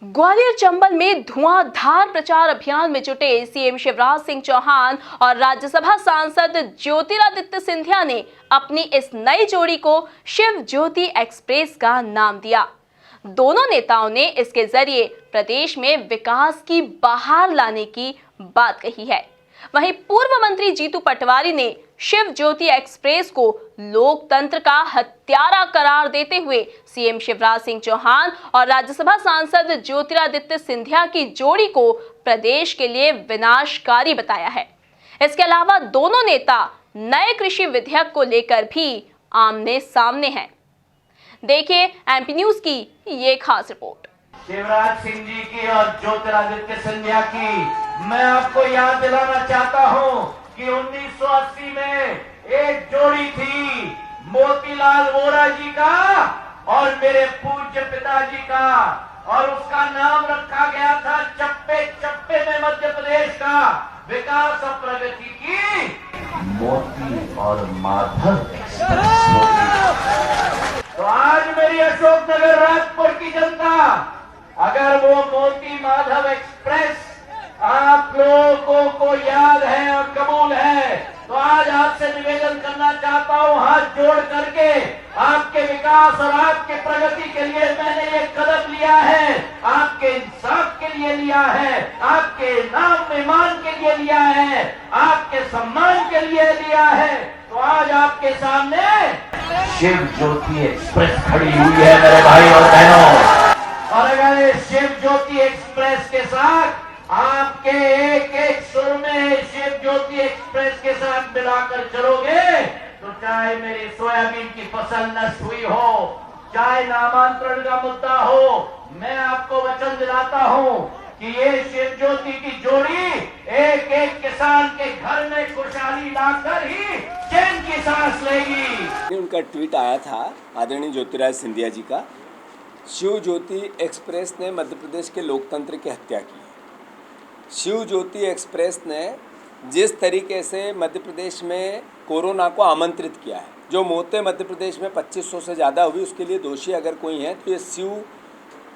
ग्वालियर चंबल में धुआंधार प्रचार अभियान में जुटे सीएम शिवराज सिंह चौहान और राज्यसभा सांसद ज्योतिरादित्य सिंधिया ने अपनी इस नई जोड़ी को शिव ज्योति एक्सप्रेस का नाम दिया। दोनों नेताओं ने इसके जरिए प्रदेश में विकास की बहार लाने की बात कही है। वहीं पूर्व मंत्री जीतू पटवारी ने शिव ज्योति एक्सप्रेस को लोकतंत्र का हत्यारा करार देते हुए सीएम शिवराज सिंह चौहान और राज्यसभा सांसद ज्योतिरादित्य सिंधिया की जोड़ी को प्रदेश के लिए विनाशकारी बताया है। इसके अलावा दोनों नेता नए कृषि विधेयक को लेकर भी आमने सामने हैं। देखिए एमपी न्यूज की ये खास रिपोर्ट। शिवराज सिंह जी की और ज्योतिरादित्य सिंधिया की मैं आपको याद दिलाना चाहता हूं कि 1980 में एक जोड़ी थी मोतीलाल वोरा जी का और मेरे पूज्य पिताजी का, और उसका नाम रखा गया था चप्पे चप्पे में मध्य प्रदेश का विकास और प्रगति की मोती और माधव। तो आज मेरी अशोकनगर राजपुर की जनता, अगर वो मोती माधव एक्सप्रेस आप लोगों को याद है और कबूल है, तो आज आपसे निवेदन करना चाहता हूं, हाथ जोड़ करके आपके विकास और आपके प्रगति के लिए मैंने ये कदम लिया है, आपके इंसाफ के लिए लिया है, आपके नाम मेहमान के लिए लिया है, आपके सम्मान के लिए लिया है। तो आज आपके सामने शिव ज्योति एक्सप्रेस खड़ी हुई है मेरे भाई और बहनों। और अगर इस शिव ज्योति एक्सप्रेस के साथ आपके एक एक सुर में शिव ज्योति एक्सप्रेस के साथ मिलाकर चलोगे, तो चाहे मेरी सोयाबीन की फसल नष्ट हुई हो, चाहे नामांतरण का मुद्दा हो, मैं आपको वचन दिलाता हूं कि ये शिव ज्योति की जोड़ी एक एक किसान के घर में खुशहाली लाकर ही चैन की सांस लेगी। उनका ट्वीट आया था आदरणीय ज्योतिरादित्य सिंधिया जी का, शिव ज्योति एक्सप्रेस ने मध्य प्रदेश के लोकतंत्र की हत्या की। शिव ज्योति एक्सप्रेस ने जिस तरीके से मध्य प्रदेश में कोरोना को आमंत्रित किया है, जो मौतें मध्य प्रदेश में 2500 से ज़्यादा हुई, उसके लिए दोषी अगर कोई है तो ये शिव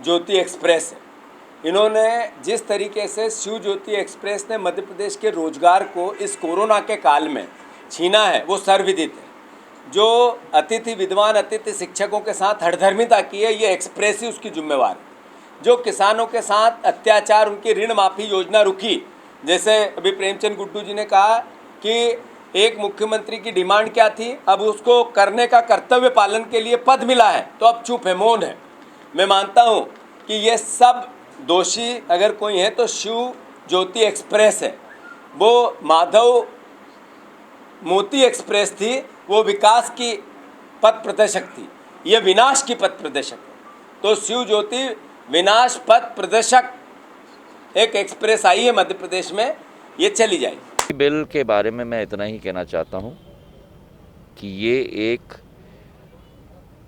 ज्योति एक्सप्रेस है। इन्होंने जिस तरीके से शिव ज्योति एक्सप्रेस ने मध्य प्रदेश के रोजगार को इस कोरोना के काल में छीना है, वो सर्वविदित है। जो अतिथि विद्वान अतिथि शिक्षकों के साथ हठधर्मिता की है, ये एक्सप्रेस ही उसकी जिम्मेवार है। जो किसानों के साथ अत्याचार, उनकी ऋण माफ़ी योजना रुकी, जैसे अभी प्रेमचंद गुड्डू जी ने कहा कि एक मुख्यमंत्री की डिमांड क्या थी, अब उसको करने का कर्तव्य पालन के लिए पद मिला है तो अब चुप है, मौन है। मैं मानता हूँ कि ये सब दोषी अगर कोई है तो शिव ज्योति एक्सप्रेस है। वो माधव मोती एक्सप्रेस थी, वो विकास की पथ प्रदर्शक थी, ये विनाश की पथ प्रदर्शक है। तो शिव ज्योति विनाश पथ प्रदर्शक एक एक्सप्रेस आई है मध्य प्रदेश में, ये चली जाएगी। बिल के बारे में मैं इतना ही कहना चाहता हूँ कि ये एक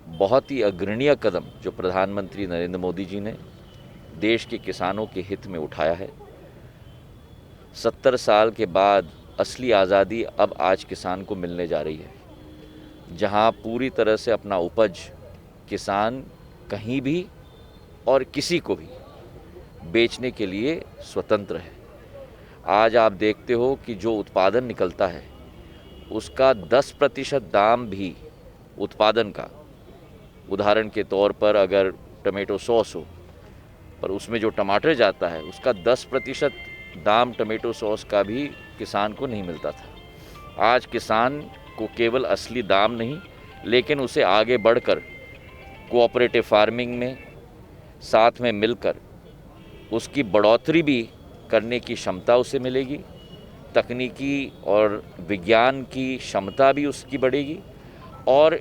बहुत ही अग्रणीय कदम जो प्रधानमंत्री नरेंद्र मोदी जी ने देश के किसानों के हित में उठाया है। 70 साल के बाद असली आज़ादी अब आज किसान को मिलने जा रही है, जहाँ पूरी तरह से अपना उपज किसान कहीं भी और किसी को भी बेचने के लिए स्वतंत्र है। आज आप देखते हो कि जो उत्पादन निकलता है उसका 10% दाम भी उत्पादन का, उदाहरण के तौर पर अगर टमेटो सॉस हो, पर उसमें जो टमाटर जाता है उसका 10% दाम टमेटो सॉस का भी किसान को नहीं मिलता था। आज किसान को केवल असली दाम नहीं, लेकिन उसे आगे बढ़कर कोऑपरेटिव फार्मिंग में साथ में मिलकर उसकी बढ़ोतरी भी करने की क्षमता उसे मिलेगी। तकनीकी और विज्ञान की क्षमता भी उसकी बढ़ेगी और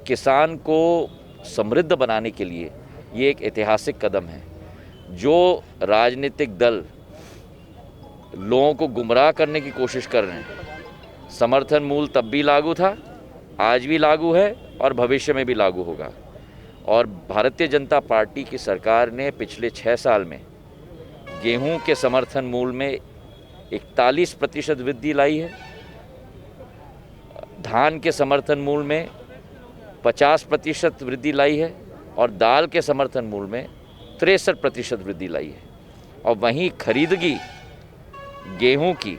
किसान को समृद्ध बनाने के लिए ये एक ऐतिहासिक कदम है। जो राजनीतिक दल लोगों को गुमराह करने की कोशिश कर रहे हैं, समर्थन मूल्य तब भी लागू था, आज भी लागू है और भविष्य में भी लागू होगा। और भारतीय जनता पार्टी की सरकार ने पिछले 6 साल में गेहूं के समर्थन मूल्य में 41% वृद्धि लाई है, धान के समर्थन मूल्य में 50% वृद्धि लाई है और दाल के समर्थन मूल्य में 63% वृद्धि लाई है। और वहीं खरीदगी गेहूं की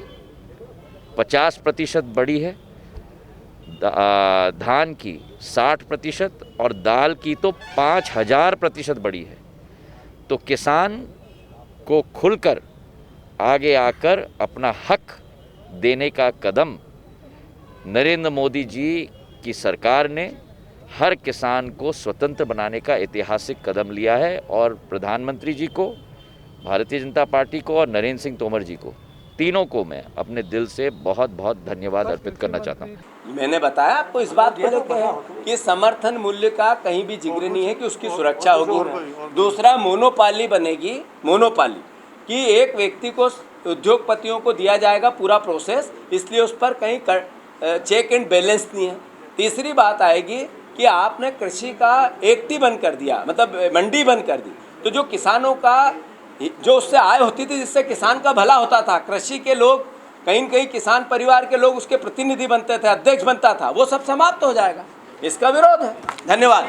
50% बढ़ी है, धान की 60% और दाल की तो 5000% बढ़ी है। तो किसान को खुलकर आगे आकर अपना हक देने का कदम नरेंद्र मोदी जी की सरकार ने हर किसान को स्वतंत्र बनाने का ऐतिहासिक कदम लिया है। और प्रधानमंत्री जी को, भारतीय जनता पार्टी को और नरेंद्र सिंह तोमर जी को, तीनों को मैं अपने दिल से बहुत बहुत धन्यवाद अर्पित करना चाहता हूँ। मैंने बताया आपको इस बात को लेकर कि समर्थन मूल्य का कहीं भी जिक्र नहीं है कि उसकी सुरक्षा होगी। दूसरा, मोनोपाली बनेगी, मोनोपाली कि एक व्यक्ति को, उद्योगपतियों को दिया जाएगा पूरा प्रोसेस, इसलिए उस पर कहीं चेक एंड बैलेंस नहीं है। तीसरी बात आएगी कि आपने कृषि का एकटी बंद कर दिया, मतलब मंडी बंद कर दी, तो जो किसानों का, जो उससे आय होती थी, जिससे किसान का भला होता था, कृषि के लोग, कहीं न कहीं किसान परिवार के लोग उसके प्रतिनिधि बनते थे, अध्यक्ष बनता था, वो सब समाप्त हो जाएगा। इसका विरोध है। धन्यवाद।